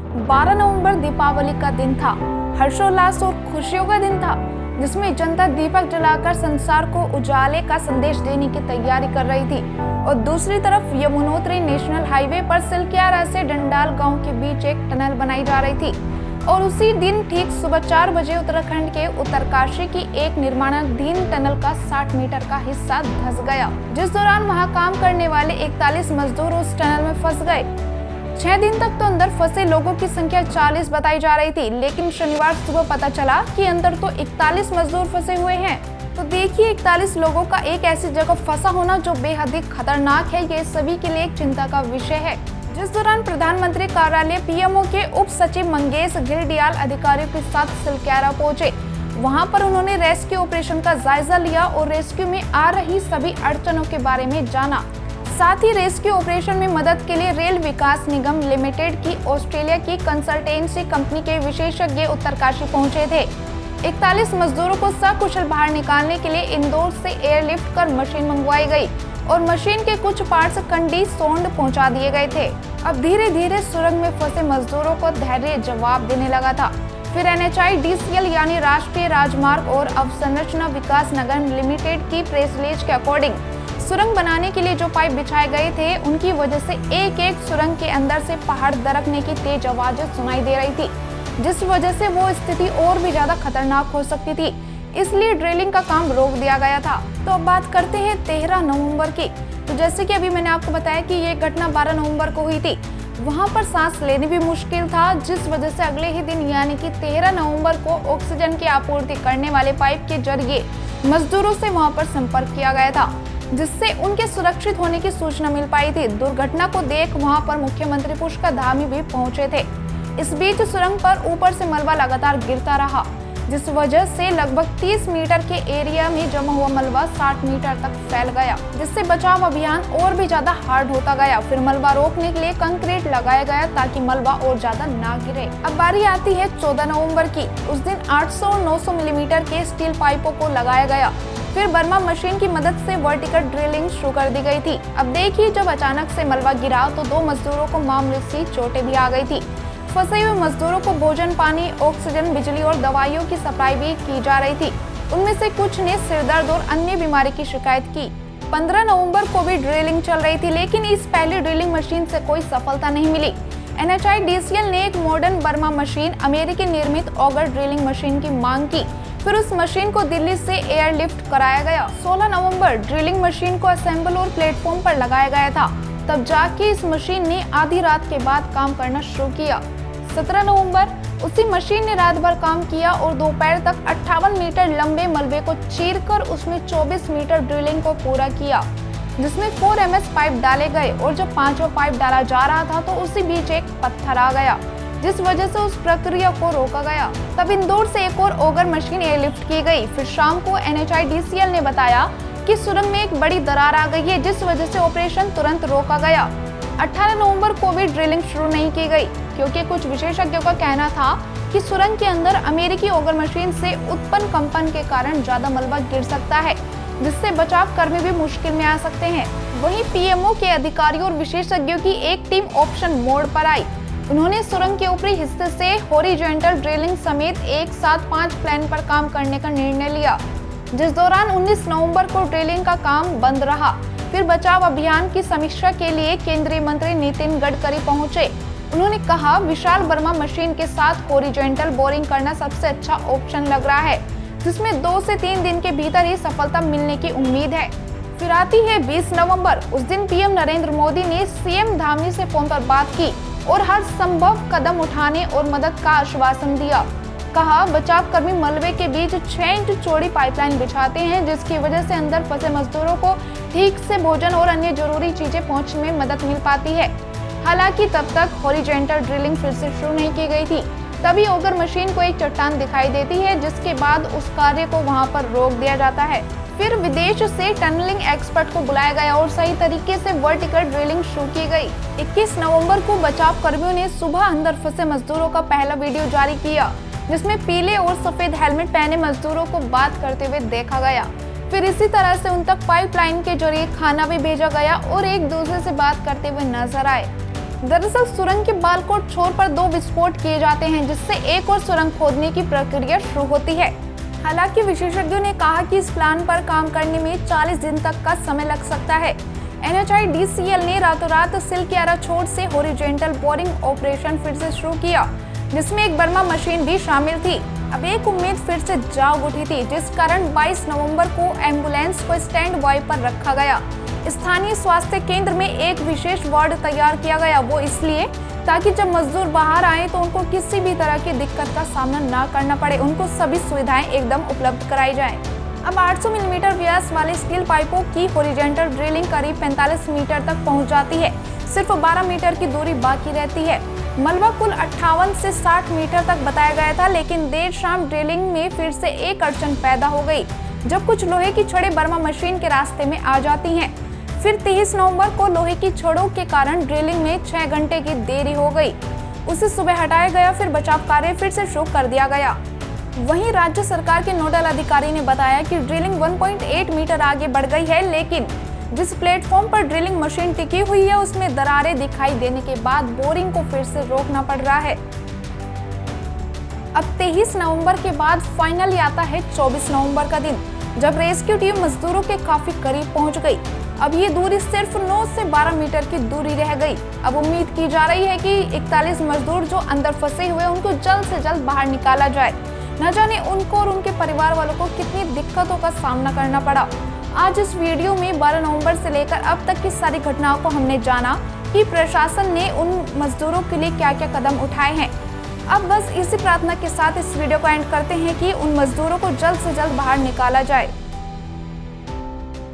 12 नवंबर दीपावली का दिन था। हर्षोल्लास और खुशियों का दिन था, जिसमें जनता दीपक जलाकर संसार को उजाले का संदेश देने की तैयारी कर रही थी। और दूसरी तरफ यमुनोत्री नेशनल हाईवे पर सिलक्यारा से डंडाल गांव के बीच एक टनल बनाई जा रही थी। और उसी दिन ठीक सुबह 4 बजे उत्तराखंड के उत्तरकाशी की एक निर्माणाधीन टनल का 60 मीटर का हिस्सा धंस गया, जिस दौरान वहां काम करने वाले 41 मजदूर उस टनल में फंस गए। 6 दिन तक तो अंदर फंसे लोगों की संख्या 40 बताई जा रही थी, लेकिन शनिवार सुबह पता चला कि अंदर तो 41 मजदूर फंसे हुए हैं। तो देखिए, 41 लोगों का एक ऐसी जगह फंसा होना जो बेहद ही खतरनाक है, ये सभी के लिए एक चिंता का विषय है। जिस दौरान प्रधानमंत्री कार्यालय पीएमओ के उप सचिव मंगेश घिल्डियाल अधिकारियों के साथ सिलक्यारा पहुंचे। वहां पर उन्होंने रेस्क्यू ऑपरेशन का जायजा लिया और रेस्क्यू में आ रही सभी अड़चनों के बारे में जाना। साथ ही रेस्क्यू ऑपरेशन में मदद के लिए रेल विकास निगम लिमिटेड की ऑस्ट्रेलिया की कंसल्टेंसी कंपनी के विशेषज्ञ उत्तरकाशी पहुंचे थे। 41 मजदूरों को सकुशल बाहर निकालने के लिए इंदौर से एयरलिफ्ट कर मशीन मंगवाई गई और मशीन के कुछ पार्ट्स कंडी सोंड पहुंचा दिए गए थे। अब धीरे धीरे सुरंग में फंसे मजदूरों को धैर्य जवाब देने लगा था। फिर NHIDCL यानी राष्ट्रीय राजमार्ग और अवसंरचना विकास निगम लिमिटेड की प्रेस रिलीज के अकॉर्डिंग सुरंग बनाने के लिए जो पाइप बिछाए गए थे, उनकी वजह से एक सुरंग के अंदर से पहाड़ दरकने की तेज आवाजें सुनाई दे रही थी, जिस वजह से वो स्थिति और भी ज्यादा खतरनाक हो सकती थी। इसलिए ड्रिलिंग का काम रोक दिया गया था। तो अब बात करते हैं 13 नवंबर की। तो जैसे कि अभी मैंने आपको बताया कि ये घटना 12 नवंबर को हुई थी। वहां पर सांस लेने भी मुश्किल था, जिस वजह से अगले ही दिन यानी कि 13 नवंबर को ऑक्सीजन की आपूर्ति करने वाले पाइप के जरिए मजदूरों से वहां पर संपर्क किया गया था, जिससे उनके सुरक्षित होने की सूचना मिल पाई थी। दुर्घटना को देख वहां पर मुख्यमंत्री पुष्कर धामी भी पहुंचे थे। इस बीच सुरंग पर ऊपर से मलबा लगातार गिरता रहा, जिस वजह से लगभग 30 मीटर के एरिया में जमा हुआ मलबा 60 मीटर तक फैल गया, जिससे बचाव अभियान और भी ज्यादा हार्ड होता गया। फिर मलबा रोकने के लिए कंक्रीट लगाया गया ताकि मलबा और ज्यादा ना गिरे। अब बारी आती है 14 नवंबर की। उस दिन 800 और 900 मिलीमीटर के स्टील पाइपों को लगाया गया। फिर बर्मा मशीन की मदद से वर्टिकल ड्रिलिंग शुरू कर दी गई थी। अब देखिए, जब अचानक से मलबा गिरा तो 2 मजदूरों को मामूली सी चोटें भी आ गई थी। फंसे हुए मजदूरों को भोजन, पानी, ऑक्सीजन, बिजली और दवाइयों की सप्लाई भी की जा रही थी। उनमें से कुछ ने सिरदर्द और अन्य बीमारी की शिकायत की। 15 नवंबर को भी ड्रिलिंग चल रही थी, लेकिन इस पहली ड्रिलिंग मशीन से कोई सफलता नहीं मिली। NHIDCL ने एक मॉडर्न बर्मा मशीन, अमेरिकी निर्मित ऑगर ड्रिलिंग मशीन की मांग की। फिर उस मशीन को दिल्ली से एयरलिफ्ट कराया गया। 16 नवंबर ड्रिलिंग मशीन को असेंबल और प्लेटफॉर्म पर लगाया गया था। तब जाके इस मशीन ने आधी रात के बाद काम करना शुरू किया। 17 नवंबर उसी मशीन ने रात भर काम किया और दोपहर तक 58 मीटर लंबे मलबे को चीरकर उसमें 24 मीटर ड्रिलिंग को पूरा किया, जिसमें 4 MS पाइप डाले गए। और जब 5वां पाइप डाला जा रहा था तो उसी बीच एक पत्थर आ गया, जिस वजह से उस प्रक्रिया को रोका गया। तब इंदौर से एक और ऑगर मशीन एयरलिफ्ट की गई। फिर शाम को NHIDCL ने बताया कि सुरंग में एक बड़ी दरार आ गई है, जिस वजह से ऑपरेशन तुरंत रोका गया। 18 नवंबर को भी ड्रिलिंग शुरू नहीं की गई, क्योंकि कुछ विशेषज्ञों का कहना था कि सुरंग के अंदर अमेरिकी ऑगर मशीन से उत्पन्न कंपन के कारण ज्यादा मलबा गिर सकता है, जिससे बचाव कर्मी भी मुश्किल में आ सकते हैं। वहीं पीएमओ के अधिकारियों और विशेषज्ञों की एक टीम ऑप्शन मोड पर आई। उन्होंने सुरंग के ऊपरी हिस्से से हॉरिजॉन्टल ड्रिलिंग समेत एक साथ 5 प्लान पर काम करने का निर्णय लिया, जिस दौरान 19 नवंबर को ड्रिलिंग का काम बंद रहा। फिर बचाव अभियान की समीक्षा के लिए केंद्रीय मंत्री नितिन गडकरी पहुंचे। उन्होंने कहा, विशाल बर्मा मशीन के साथ हॉरिजॉन्टल बोरिंग करना सबसे अच्छा ऑप्शन लग रहा है, जिसमें 2 से 3 दिन के भीतर ही सफलता मिलने की उम्मीद है। फिर आती है 20 नवंबर। उस दिन पीएम नरेंद्र मोदी ने सीएम धामी से फोन पर बात की और हर संभव कदम उठाने और मदद का आश्वासन दिया। कहा, बचाव कर्मी मलबे के बीच 6 इंच चौड़ी पाइपलाइन बिछाते हैं, जिसकी वजह से अंदर फंसे मजदूरों को ठीक से भोजन और अन्य जरूरी चीजें पहुंचने में मदद मिल पाती है। हालांकि तब तक हॉरिजॉन्टल ड्रिलिंग फिर से शुरू नहीं की गई थी। तभी ऑगर मशीन को एक चट्टान दिखाई देती है, जिसके बाद उस कार्य को वहां पर रोक दिया जाता है। फिर विदेश से टनलिंग एक्सपर्ट को बुलाया गया और सही तरीके से वर्टिकल ड्रिलिंग शुरू की गई। 21 नवंबर को बचाव कर्मियों ने सुबह अंदर फंसे मजदूरों का पहला वीडियो जारी किया, जिसमें पीले और सफेद हेलमेट पहने मजदूरों को बात करते हुए देखा गया। फिर इसी तरह से उन तक पाइपलाइन के जरिए खाना भी भेजा गया और एक दूसरे से बात करते हुए नजर आए। दरअसल सुरंग के बालकोट छोर पर 2 विस्फोट किए जाते हैं, जिससे एक और सुरंग खोदने की प्रक्रिया शुरू होती है। हालांकि विशेषज्ञों ने कहा कि इस प्लान पर काम करने में 40 दिन तक का समय लग सकता है। NHIDCL ने रातों रात सिलक्यारा छोर से हॉरिजॉन्टल बोरिंग ऑपरेशन फिर से शुरू किया, जिसमें एक बर्मा मशीन भी शामिल थी। अब एक उम्मीद फिर से जाग उठी थी, जिस कारण 22 नवंबर को एम्बुलेंस को स्टैंड बाय पर रखा गया। स्थानीय स्वास्थ्य केंद्र में एक विशेष वार्ड तैयार किया गया, वो इसलिए ताकि जब मजदूर बाहर आए तो उनको किसी भी तरह की दिक्कत का सामना ना करना पड़े, उनको सभी सुविधाएं एकदम उपलब्ध कराई जाएं। अब 800 मिलीमीटर व्यास वाले स्टील पाइपों की हॉरिजॉन्टल ड्रिलिंग करीब 45 मीटर तक पहुंच जाती है। सिर्फ 12 मीटर की दूरी बाकी रहती है। मलबा कुल 58 से 60 मीटर तक बताया गया था, लेकिन देर शाम ड्रिलिंग में फिर से एक अड़चन पैदा हो गई, जब कुछ लोहे की छड़ें बर्मा मशीन के रास्ते में आ जाती हैं। फिर 23 नवंबर को लोहे की छड़ों के कारण ड्रिलिंग में 6 घंटे की देरी हो गई। उसे सुबह हटाया गया, फिर बचाव कार्य फिर से शुरू कर दिया गया। वहीं राज्य सरकार के नोडल अधिकारी ने बताया कि ड्रिलिंग 1.8 मीटर आगे बढ़ गई है, लेकिन जिस प्लेटफॉर्म पर ड्रिलिंग मशीन टिकी हुई है उसमें दरारें दिखाई देने के बाद बोरिंग को फिर से रोकना पड़ रहा है। अब 23 नवंबर के बाद फाइनली आता है 24 नवंबर का दिन, जब रेस्क्यू टीम मजदूरों के काफी करीब पहुंच गई। अब ये दूरी सिर्फ 9 से 12 मीटर की दूरी रह गई। अब उम्मीद की जा रही है कि 41 मजदूर जो अंदर फंसे हुए उनको जल्द से जल्द बाहर निकाला जाए। न जाने उनको और उनके परिवार वालों को कितनी दिक्कतों का सामना करना पड़ा। आज इस वीडियो में 12 नवंबर से लेकर अब तक की सारी घटनाओं को हमने जाना कि प्रशासन ने उन मजदूरों के लिए क्या क्या कदम उठाए हैं। अब बस इसी प्रार्थना के साथ इस वीडियो को एंड करते हैं कि उन मजदूरों को जल्द से जल्द बाहर निकाला जाए।